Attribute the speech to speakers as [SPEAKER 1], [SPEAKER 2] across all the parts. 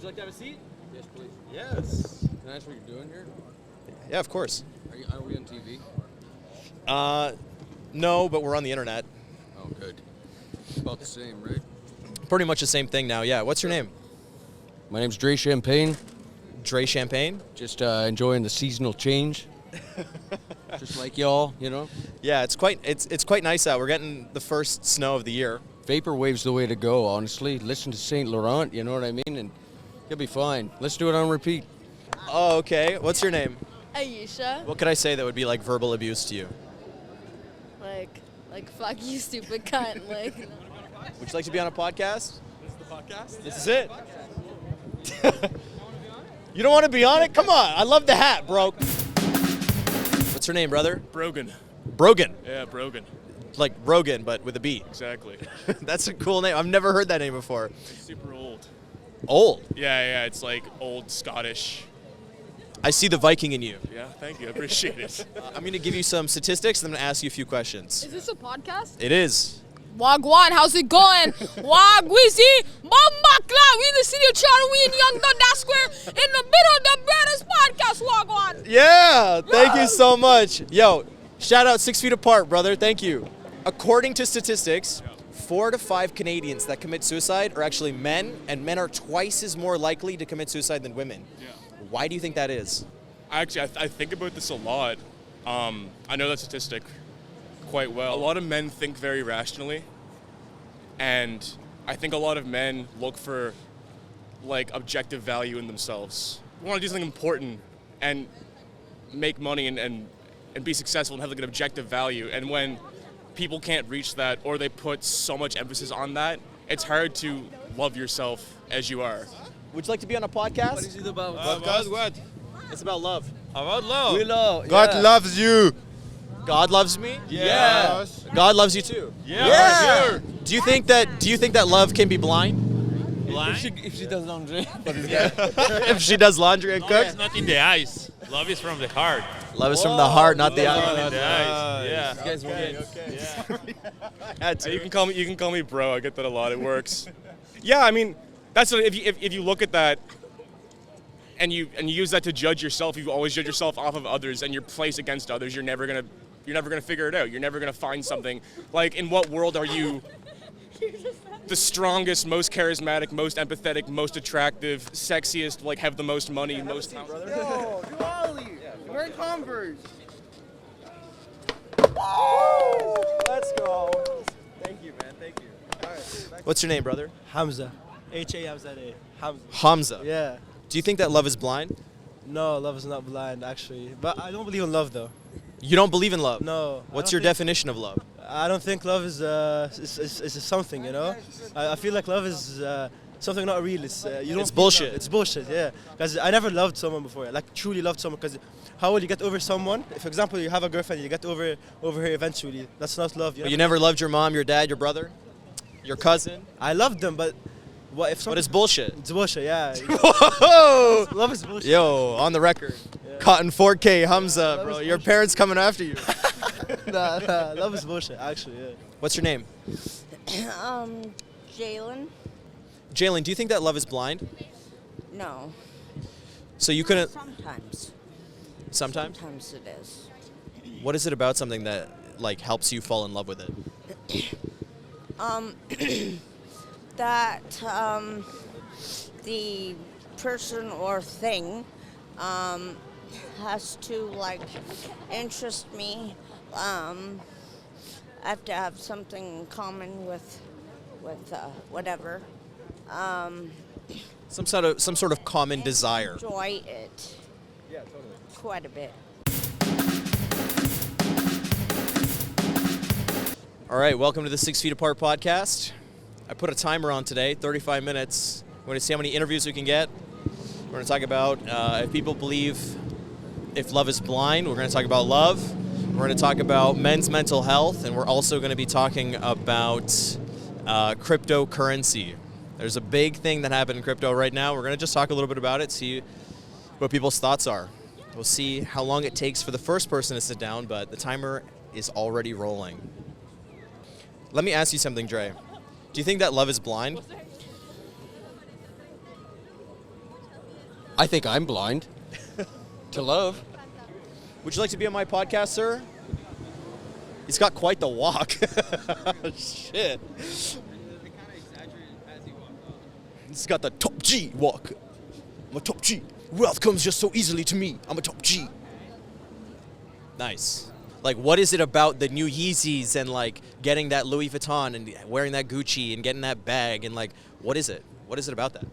[SPEAKER 1] you like to have a seat?
[SPEAKER 2] Yes, please.
[SPEAKER 1] Yes.
[SPEAKER 2] Can I ask what you're doing here?
[SPEAKER 3] Yeah, of course.
[SPEAKER 2] Are we on TV?
[SPEAKER 3] No, but we're on the internet.
[SPEAKER 2] Oh, good. About the same, right?
[SPEAKER 3] Pretty much the same thing now, yeah. What's your name?
[SPEAKER 2] My name's Dre Champagne.
[SPEAKER 3] Dre Champagne?
[SPEAKER 2] Just enjoying the seasonal change. Just like y'all, you know?
[SPEAKER 3] Yeah, it's quite nice out. We're getting the first snow of the year.
[SPEAKER 2] Vaporwave's the way to go, honestly. Listen to Saint Laurent, you know what I mean? And you'll be fine. Let's do it on repeat.
[SPEAKER 3] Oh, okay. What's your name?
[SPEAKER 4] Aisha.
[SPEAKER 3] What could I say that would be like verbal abuse to you?
[SPEAKER 4] Like fuck you, stupid cunt. Like.
[SPEAKER 3] Would you like to be on a podcast?
[SPEAKER 1] This is the podcast?
[SPEAKER 3] This is it. You don't want to be on it? Come on. I love the hat, bro. What's your name, brother?
[SPEAKER 1] Brogan.
[SPEAKER 3] Brogan.
[SPEAKER 1] Yeah, Brogan.
[SPEAKER 3] Like Rogan, but with a B.
[SPEAKER 1] Exactly.
[SPEAKER 3] That's a cool name. I've never heard that name before.
[SPEAKER 1] It's super old.
[SPEAKER 3] Old?
[SPEAKER 1] Yeah, it's like old Scottish.
[SPEAKER 3] I see the Viking in you.
[SPEAKER 1] Yeah, thank you. I appreciate it.
[SPEAKER 3] I'm going to give you some statistics, and I'm going to ask you a few questions.
[SPEAKER 4] Is this a podcast?
[SPEAKER 3] It is.
[SPEAKER 4] Wagwan, how's it going? Wagwizi, Bombakla, we in the city of Toronto, we in Young Dundas Square, in the middle of the baddest podcast, Wagwan.
[SPEAKER 3] Yeah, thank you so much. Yo, shout out 6 Feet Apart, brother. Thank you. According to statistics, 4 to 5 Canadians that commit suicide are actually men, and men are twice as more likely to commit suicide than women.
[SPEAKER 1] Yeah.
[SPEAKER 3] Why do you think that is?
[SPEAKER 1] Actually, I think about this a lot. I know that statistic quite well. A lot of men think very rationally, and I think a lot of men look for like objective value in themselves. They want to do something important and make money and be successful and have like an objective value. And when people can't reach that, or they put so much emphasis on that, it's hard to love yourself as you are.
[SPEAKER 3] Would you like to be on a podcast?
[SPEAKER 2] What is it about?
[SPEAKER 5] About what?
[SPEAKER 3] It's about love.
[SPEAKER 5] About love.
[SPEAKER 2] We love.
[SPEAKER 5] God loves you.
[SPEAKER 3] God loves me?
[SPEAKER 5] Yes.
[SPEAKER 3] God loves you too.
[SPEAKER 5] Yeah. Sure.
[SPEAKER 3] Do you think that love can be blind?
[SPEAKER 5] Blind?
[SPEAKER 2] If she does laundry.
[SPEAKER 3] If she does laundry and
[SPEAKER 5] Love
[SPEAKER 3] cooks?
[SPEAKER 5] is not in the eyes. Love is from the heart.
[SPEAKER 3] Love is from the heart, not the
[SPEAKER 5] Love
[SPEAKER 3] eye.
[SPEAKER 5] is in the eyes. Yeah.
[SPEAKER 2] You guys will get.
[SPEAKER 1] You can call me bro. I get that a lot. It works. Yeah, I mean, that's what, if you look at that and you use that to judge yourself, you always judge yourself off of others and your place against others. You're never gonna figure it out. You're never gonna find something. Like, in what world are you the strongest, most charismatic, most empathetic, most attractive, sexiest, like have the most money, most talent?
[SPEAKER 6] Yo, Diwali! We're Converse!
[SPEAKER 3] Let's go. Thank you, man. Thank you. What's your name, brother?
[SPEAKER 6] Hamza. H-A-M-Z-A. Hamza.
[SPEAKER 3] Hamza.
[SPEAKER 6] Yeah.
[SPEAKER 3] Do you think that love is blind?
[SPEAKER 6] No, love is not blind, actually. But I don't believe in love, though.
[SPEAKER 3] You don't believe in love?
[SPEAKER 6] No.
[SPEAKER 3] What's your definition of love?
[SPEAKER 6] I don't think love is something, you know? I feel like love is something not real. It's
[SPEAKER 3] bullshit.
[SPEAKER 6] It's bullshit, yeah. Because I never loved someone before. Like, truly loved someone. Because how will you get over someone? For example, you have a girlfriend, you get over her eventually. That's not love.
[SPEAKER 3] But you never loved your mom, your dad, your brother, your cousin?
[SPEAKER 6] I loved them, but what if
[SPEAKER 3] But it's bullshit.
[SPEAKER 6] It's bullshit, yeah.
[SPEAKER 3] Whoa!
[SPEAKER 6] Love is bullshit.
[SPEAKER 3] Yo, on the record.
[SPEAKER 6] Yeah.
[SPEAKER 3] Cotton 4K, Hamza, bro. Your parents coming after you.
[SPEAKER 6] Nah, love is bullshit, actually, yeah.
[SPEAKER 3] What's your name?
[SPEAKER 7] Jalen?
[SPEAKER 3] Jalen, do you think that love is blind?
[SPEAKER 7] No.
[SPEAKER 3] So you couldn't...
[SPEAKER 7] Sometimes.
[SPEAKER 3] Sometimes?
[SPEAKER 7] Sometimes it is.
[SPEAKER 3] What is it about something that, like, helps you fall in love with it?
[SPEAKER 7] That the person or thing has to, like, interest me. I have to have something in common with whatever.
[SPEAKER 3] Some sort of common desire.
[SPEAKER 7] Enjoy it.
[SPEAKER 3] Yeah, totally.
[SPEAKER 7] Quite a bit.
[SPEAKER 3] All right, welcome to the 6 Feet Apart podcast. I put a timer on today, 35 minutes. We're going to see how many interviews we can get. We're going to talk about if people believe if love is blind. We're going to talk about love. We're going to talk about men's mental health, and we're also going to be talking about cryptocurrency. There's a big thing that happened in crypto right now. We're going to just talk a little bit about it, see what people's thoughts are. We'll see how long it takes for the first person to sit down, but the timer is already rolling. Let me ask you something, Dre. Do you think that love is blind?
[SPEAKER 2] I think I'm blind to love.
[SPEAKER 3] Would you like to be on my podcast, sir? He's got quite the walk. Shit. He's got the top G walk. I'm a top G. Wealth comes just so easily to me. I'm a top G. Nice. Like, what is it about the new Yeezys and, like, getting that Louis Vuitton and wearing that Gucci and getting that bag and, like, what is it? What is it about that?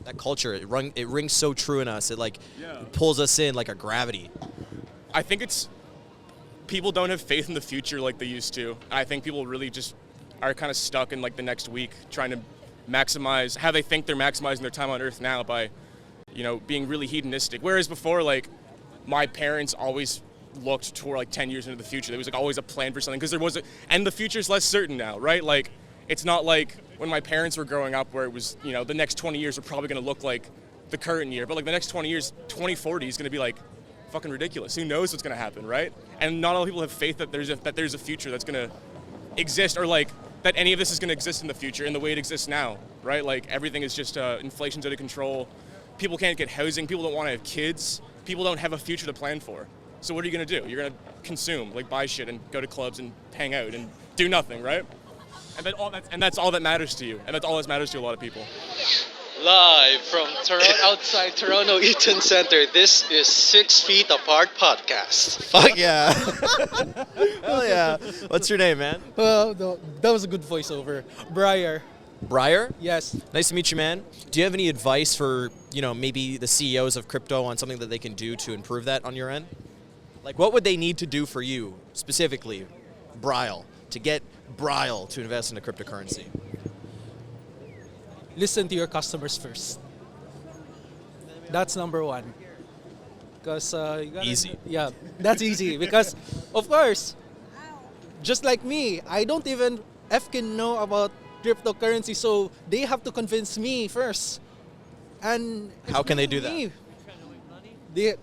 [SPEAKER 3] That culture, it rings so true in us. It, like, pulls us in like a gravity.
[SPEAKER 1] I think it's people don't have faith in the future like they used to. I think people really just are kind of stuck in like the next week trying to maximize how they think they're maximizing their time on Earth now by, being really hedonistic. Whereas before, like, my parents always looked toward like 10 years into the future. There was like always a plan for something because there was and the future's less certain now, right? Like, it's not like when my parents were growing up where it was, the next 20 years are probably going to look like the current year, but like the next 20 years, 2040 is going to be like fucking ridiculous. Who knows what's going to happen, right? And not all people have faith that there's a future that's going to exist, or like that any of this is going to exist in the future in the way it exists now, right? Like everything is just inflation's out of control. People can't get housing. People don't want to have kids. People don't have a future to plan for. So what are you going to do? You're going to consume, like buy shit and go to clubs and hang out and do nothing, right? And that's all that matters to you. And that's all that matters to a lot of people.
[SPEAKER 8] Live from outside Toronto Eaton Center, this is 6 Feet Apart Podcast.
[SPEAKER 3] Fuck yeah. Hell yeah. What's your name, man?
[SPEAKER 9] Well, that was a good voiceover. Briar.
[SPEAKER 3] Briar?
[SPEAKER 9] Yes.
[SPEAKER 3] Nice to meet you, man. Do you have any advice for, maybe the CEOs of crypto on something that they can do to improve that on your end? Like, what would they need to do for you, specifically, Briar, to get Briar to invest in a cryptocurrency?
[SPEAKER 9] Listen to your customers first. That's number one. Because
[SPEAKER 3] easy.
[SPEAKER 9] Yeah, that's easy. Because, of course, just like me, I don't even effing know about cryptocurrency, so they have to convince me first. And
[SPEAKER 3] how can they do that?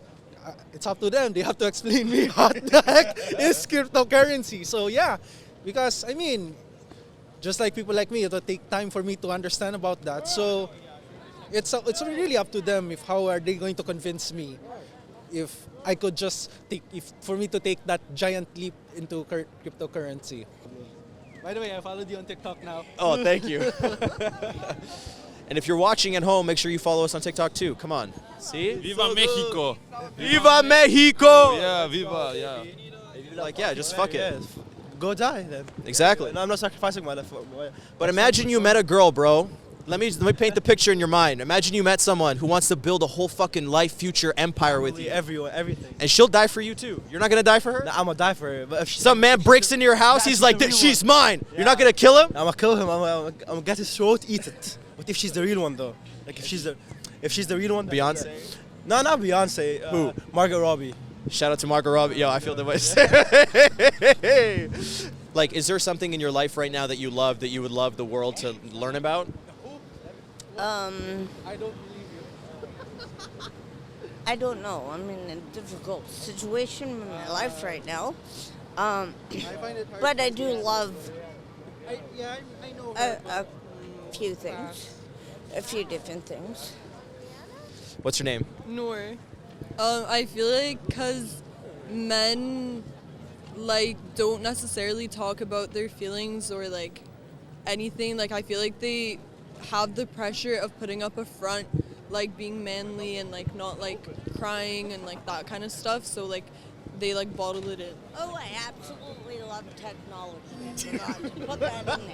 [SPEAKER 9] It's up to them. They have to explain me what the heck is cryptocurrency. So yeah, because just like people like me, it'll take time for me to understand about that. So it's really up to them if how are they going to convince me if I could just for me to take that giant leap into cryptocurrency. By the way, I followed you on TikTok now.
[SPEAKER 3] Oh, thank you. And if you're watching at home, make sure you follow us on TikTok too. Come on. See?
[SPEAKER 5] Viva Mexico.
[SPEAKER 3] Viva Mexico!
[SPEAKER 5] Yeah, viva, yeah.
[SPEAKER 3] Like, yeah, just fuck it.
[SPEAKER 6] Yeah, go die then.
[SPEAKER 3] Exactly.
[SPEAKER 6] No, I'm not sacrificing my life.
[SPEAKER 3] But imagine you met a girl, bro. Let me paint the picture in your mind. Imagine you met someone who wants to build a whole fucking life, future empire with you.
[SPEAKER 6] Everything.
[SPEAKER 3] And she'll die for you too. You're not gonna die for her?
[SPEAKER 6] Nah, I'm gonna die for her. But if
[SPEAKER 3] some man breaks into your house, he's like, she's mine. Yeah. You're not gonna kill him?
[SPEAKER 6] I'm gonna kill him. I'm gonna get his throat, eat it. What if she's the real one though? Like if she's the real one.
[SPEAKER 3] Beyonce?
[SPEAKER 6] No, not Beyonce.
[SPEAKER 3] Who?
[SPEAKER 6] Margot Robbie.
[SPEAKER 3] Shout out to Margot Robbie. Yo, I feel the way. Like, is there something in your life right now that you love that you would love the world to learn about?
[SPEAKER 9] I don't believe you.
[SPEAKER 7] I don't know. I'm in a difficult situation in my life right now.
[SPEAKER 9] I find it hard
[SPEAKER 7] But I do love
[SPEAKER 9] I know
[SPEAKER 7] a few things, a few different things.
[SPEAKER 3] What's your name?
[SPEAKER 4] Noor. I feel like because men don't necessarily talk about their feelings or anything. I feel like they have the pressure of putting up a front, being manly and not crying and that kind of stuff. So they bottle it in.
[SPEAKER 7] Oh, I absolutely love technology. I forgot to put that in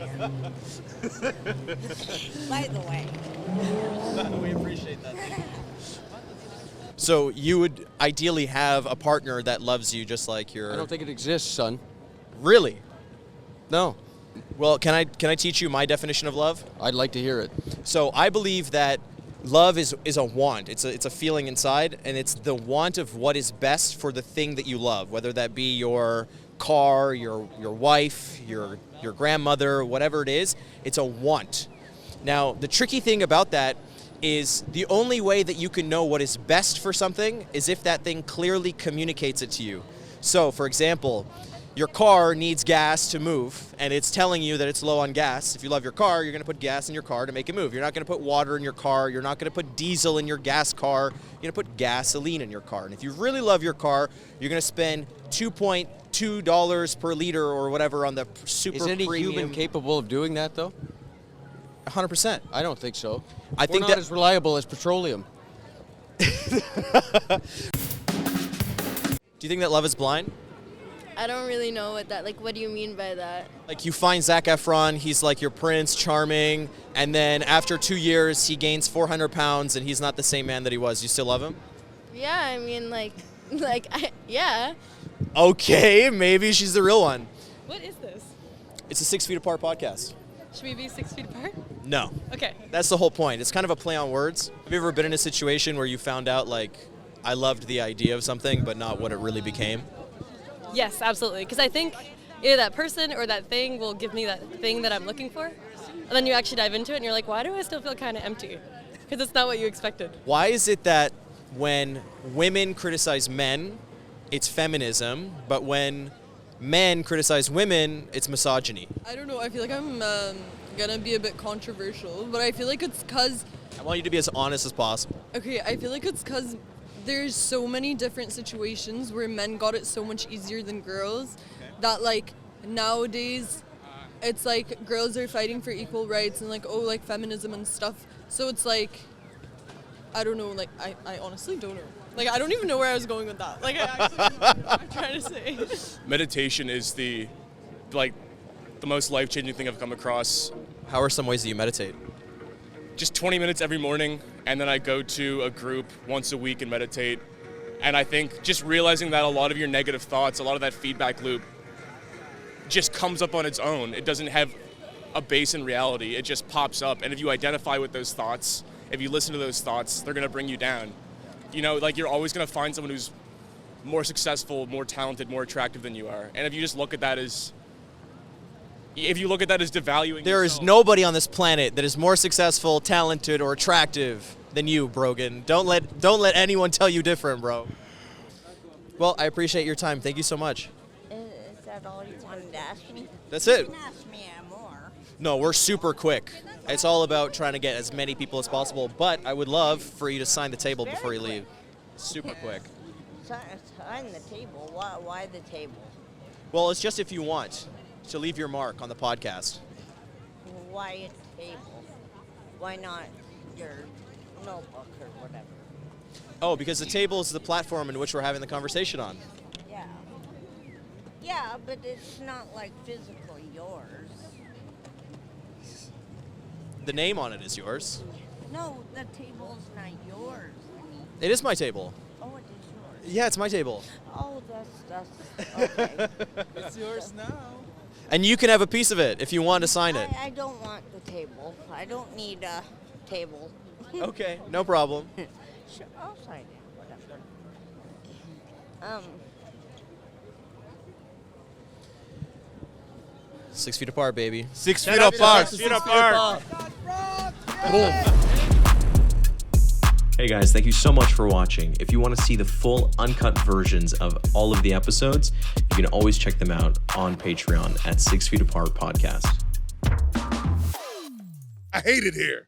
[SPEAKER 7] there. By the way.
[SPEAKER 3] We appreciate that. So you would ideally have a partner that loves you just like your...
[SPEAKER 2] I don't think it exists, son.
[SPEAKER 3] Really?
[SPEAKER 2] No.
[SPEAKER 3] Well, can I teach you my definition of love?
[SPEAKER 2] I'd like to hear it.
[SPEAKER 3] So I believe that love is a want. It's a feeling inside, and it's the want of what is best for the thing that you love, whether that be your car, your wife, your grandmother, whatever it is. It's a want. Now, the tricky thing about that is the only way that you can know what is best for something is if that thing clearly communicates it to you. So, for example, your car needs gas to move, and it's telling you that it's low on gas. If you love your car, you're going to put gas in your car to make it move. You're not going to put water in your car. You're not going to put diesel in your gas car. You're going to put gasoline in your car. And if you really love your car, you're going to spend $2.2 per liter or whatever on the super
[SPEAKER 2] Is any
[SPEAKER 3] premium.
[SPEAKER 2] human capable of doing that, though?
[SPEAKER 3] 100%.
[SPEAKER 2] I don't think so.
[SPEAKER 3] I think
[SPEAKER 2] We're
[SPEAKER 3] that
[SPEAKER 2] not as reliable as petroleum.
[SPEAKER 3] Do you think that love is blind?
[SPEAKER 10] I don't really know what that, like, what do you mean by that?
[SPEAKER 3] Like, you find Zac Efron, he's like your prince, charming, and then after 2 years, he gains 400 pounds and he's not the same man that he was. You still love him?
[SPEAKER 10] Yeah, I mean, yeah.
[SPEAKER 3] Okay, maybe she's the real one.
[SPEAKER 11] What is this?
[SPEAKER 3] It's a 6 Feet Apart podcast.
[SPEAKER 11] Should we be 6 feet apart?
[SPEAKER 3] No.
[SPEAKER 11] Okay.
[SPEAKER 3] That's the whole point. It's kind of a play on words. Have you ever been in a situation where you found out, like, I loved the idea of something, but not what it really became?
[SPEAKER 11] Yes, absolutely. Because I think either that person or that thing will give me that thing that I'm looking for. And then you actually dive into it and you're like, why do I still feel kind of empty? Because it's not what you expected.
[SPEAKER 3] Why is it that when women criticize men, it's feminism, but when men criticize women, it's misogyny?
[SPEAKER 4] I don't know. I feel like I'm gonna be a bit controversial, but I feel like it's because.
[SPEAKER 3] I want you to be as honest as possible.
[SPEAKER 4] Okay, I feel like it's because there's so many different situations where men got it so much easier than girls that, like, nowadays it's like girls are fighting for equal rights and, like, oh, like, feminism and stuff. So it's like, I don't know, like, I honestly don't know. Like, I don't even know where I was going with that. Like, I actually don't know what I'm trying to say.
[SPEAKER 1] Meditation is the most life-changing thing I've come across.
[SPEAKER 3] How are some ways that you meditate?
[SPEAKER 1] Just 20 minutes every morning, and then I go to a group once a week and meditate. And I think just realizing that a lot of your negative thoughts, a lot of that feedback loop just comes up on its own. It doesn't have a base in reality. It just pops up. And if you identify with those thoughts, if you listen to those thoughts, they're going to bring you down. You know, like, you're always going to find someone who's more successful, more talented, more attractive than you are. And if you just look at that as devaluing
[SPEAKER 3] There is
[SPEAKER 1] yourself,
[SPEAKER 3] nobody on this planet that is more successful, talented, or attractive than you, Brogan. Don't let anyone tell you different, bro. Well, I appreciate your time. Thank you so much.
[SPEAKER 7] Is that all you wanted to ask me?
[SPEAKER 3] That's it.
[SPEAKER 7] You can ask me more.
[SPEAKER 3] No, we're super quick. It's all about trying to get as many people as possible, but I would love for you to sign the table before you leave. Super quick.
[SPEAKER 7] Sign the table. Why the table?
[SPEAKER 3] Well, it's just if you want to leave your mark on the podcast.
[SPEAKER 7] Why a table? Why not your notebook or whatever?
[SPEAKER 3] Oh, because the table is the platform in which we're having the conversation on.
[SPEAKER 7] Yeah. Yeah, but it's not like physically yours.
[SPEAKER 3] The name on it is yours.
[SPEAKER 7] No, the table's not yours.
[SPEAKER 3] It is my table.
[SPEAKER 7] Oh, it is yours.
[SPEAKER 3] Yeah, it's my table.
[SPEAKER 7] Oh, that's okay.
[SPEAKER 9] It's yours now.
[SPEAKER 3] And you can have a piece of it if you want to sign it.
[SPEAKER 7] I don't want the table. I don't need a table.
[SPEAKER 3] Okay, no problem.
[SPEAKER 7] Sure, I'll sign it. Whatever.
[SPEAKER 3] 6 feet apart, baby.
[SPEAKER 5] 6 feet apart.
[SPEAKER 1] 6 feet apart.
[SPEAKER 12] Hey guys, thank you so much for watching. If you want to see the full uncut versions of all of the episodes, you can always check them out on Patreon at 6 Feet Apart Podcast.
[SPEAKER 13] I hate it here.